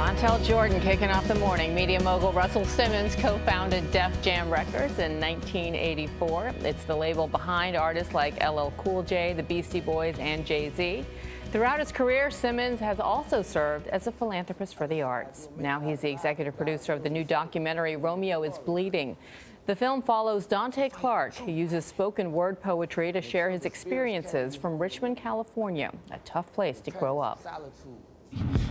Montel Jordan kicking off the morning. Media mogul Russell Simmons co-founded Def Jam Records in 1984. It's the label behind artists like LL Cool J, the Beastie Boys, and Jay-Z. Throughout his career, Simmons has also served as a philanthropist for the arts. Now he's the executive producer of the new documentary, Romeo is Bleeding. The film follows Donté Clark, who uses spoken word poetry to share his experiences from Richmond, California, a tough place to grow up.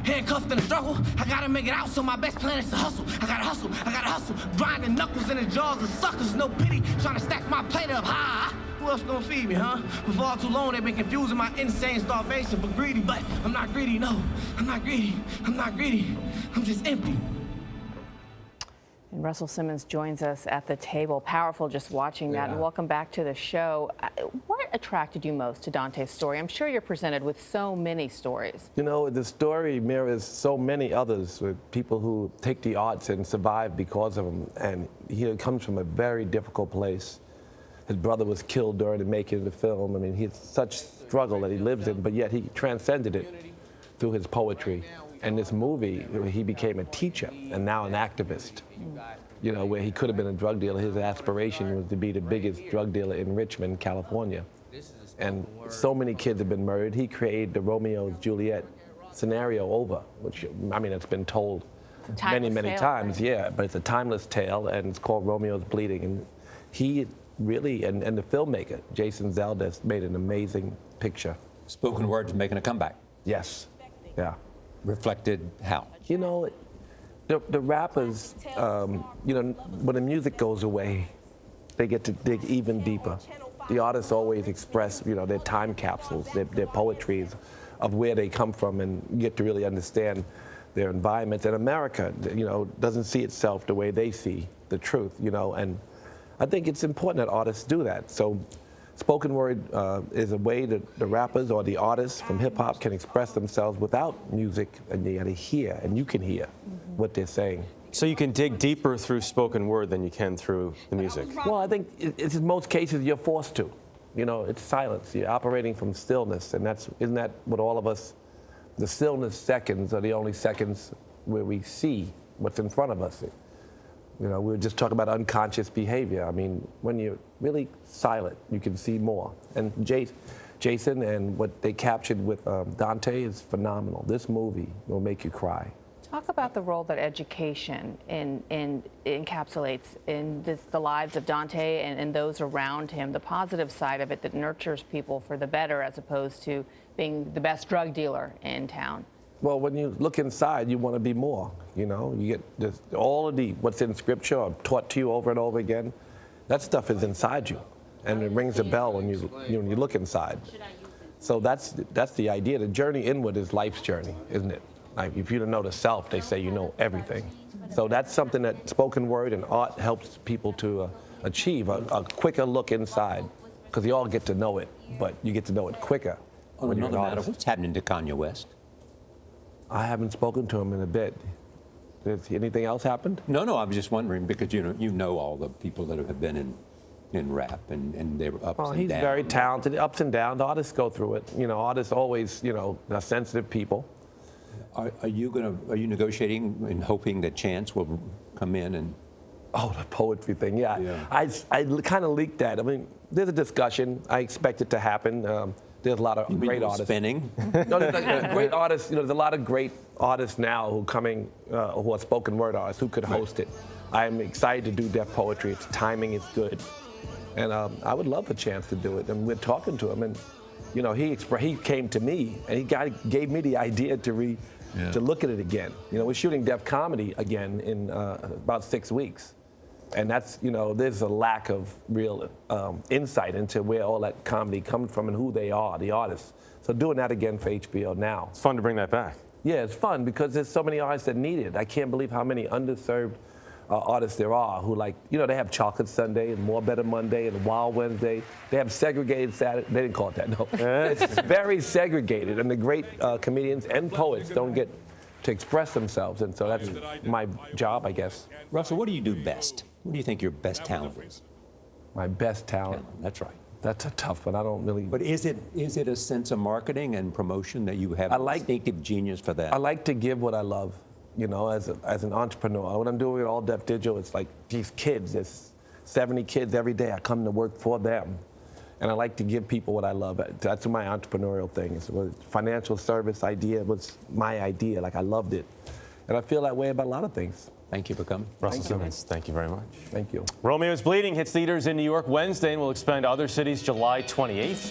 Handcuffed in the struggle, I gotta make it out, so my best plan is to hustle. I gotta hustle, grinding knuckles in the jaws of suckers, no pity, trying to stack my plate up high. Who else gonna feed me, huh? For far too long, they've been confusing my insane starvation for greedy, but I'm not greedy, no. I'm not greedy, I'm just empty. And Russell Simmons joins us at the table. Powerful just watching that. Yeah. And welcome back to the show. What attracted you most to Donté's story? I'm sure you're presented with so many stories. You know, the story mirrors so many others with people who take the arts and survive because of them. And he comes from a very difficult place. His brother was killed during the making of the film. I mean, he had such struggle that he lives in, but yet he transcended it through his poetry. And this movie, he became a teacher and now an activist. You know, where he could have been a drug dealer, his aspiration was to be the biggest drug dealer in Richmond, California. And so many kids have been murdered. He created the Romeo and Juliet scenario over, which, I mean, it's been told many times, right? Yeah, but it's a timeless tale, and it's called Romeo's Bleeding. And he really, and the filmmaker, Jason Zeldes, made an amazing picture. Spoken word is making a comeback. Yes, yeah. Reflected how? You know, the rappers, you know, when the music goes away, they get to dig even deeper. The artists always express, you know, their time capsules, their poetries of where they come from, and you get to really understand their environments. And America, you know, doesn't see itself the way they see the truth, you know, and I think it's important that artists do that. So spoken word is a way that the rappers or the artists from hip hop can express themselves without music, and they gotta hear, and you can hear what they're saying. So you can dig deeper through spoken word than you can through the music? Well, I think it's in most cases you're forced to. You know, it's silence. You're operating from stillness, and isn't that what all of us, the stillness seconds are the only seconds where we see what's in front of us. You know, we were just talking about unconscious behavior. I mean, when you're really silent, you can see more. And Jason and what they captured with Donté is phenomenal. This movie will make you cry. Talk about the role that education encapsulates in the lives of Donté and those around him, the positive side of it that nurtures people for the better as opposed to being the best drug dealer in town. Well, when you look inside, you want to be more, you know? You get all of what's in scripture or taught to you over and over again, that stuff is inside you. And it rings a bell when you look inside. So that's the idea. The journey inward is life's journey, isn't it? Like, if you don't know the self, they say you know everything. So that's something that spoken word and art helps people to achieve, a quicker look inside. Because you all get to know it, but you get to know it quicker. On another matter, what's happening to Kanye West? I haven't spoken to him in a bit. Has anything else happened? No, I was just wondering, because you know all the people that have been in rap, and they were ups and downs. He's very talented, ups and downs. Artists go through it. You know, artists always, you know, are sensitive people. Are you negotiating and hoping that Chance will come in and? Oh, the poetry thing, yeah. I kind of leaked that. I mean, there's a discussion. I expect it to happen. There's a lot of great artists. Spinning? No, there's great artists. You know, there's a lot of great artists now who are spoken word artists who could host it. I'm excited to do Def Poetry. Its timing is good, and I would love a chance to do it. And we're talking to him, and you know, he came to me and he gave me the idea to look at it again. You know, we're shooting Def Comedy again in about 6 weeks. And that's, you know, there's a lack of real insight into where all that comedy comes from and who they are, the artists. So doing that again for HBO now. It's fun to bring that back. Yeah, it's fun because there's so many artists that need it. I can't believe how many underserved artists there are who, like, you know, they have Chocolate Sunday and More Better Monday and Wild Wednesday. They have segregated Saturday. They didn't call it that, no. It's very segregated, and the great comedians and poets don't get to express themselves, and so that's my job, I guess. Russell, what do you do best? What do you think your best talent is? My best talent? Yeah, that's right. That's a tough one. I don't really. But is it a sense of marketing and promotion that you have instinctive genius for that? I like to give what I love. you know, as an entrepreneur. What I'm doing at All Deaf Digital, it's like these kids, there's 70 kids every day. I come to work for them. And I like to give people what I love. That's my entrepreneurial thing. It's a financial service idea was my idea. Like, I loved it. And I feel that way about a lot of things. Thank you for coming. Russell Simmons, thank you very much. Thank you. Romeo's Bleeding hits theaters in New York Wednesday and will expand to other cities July 28th.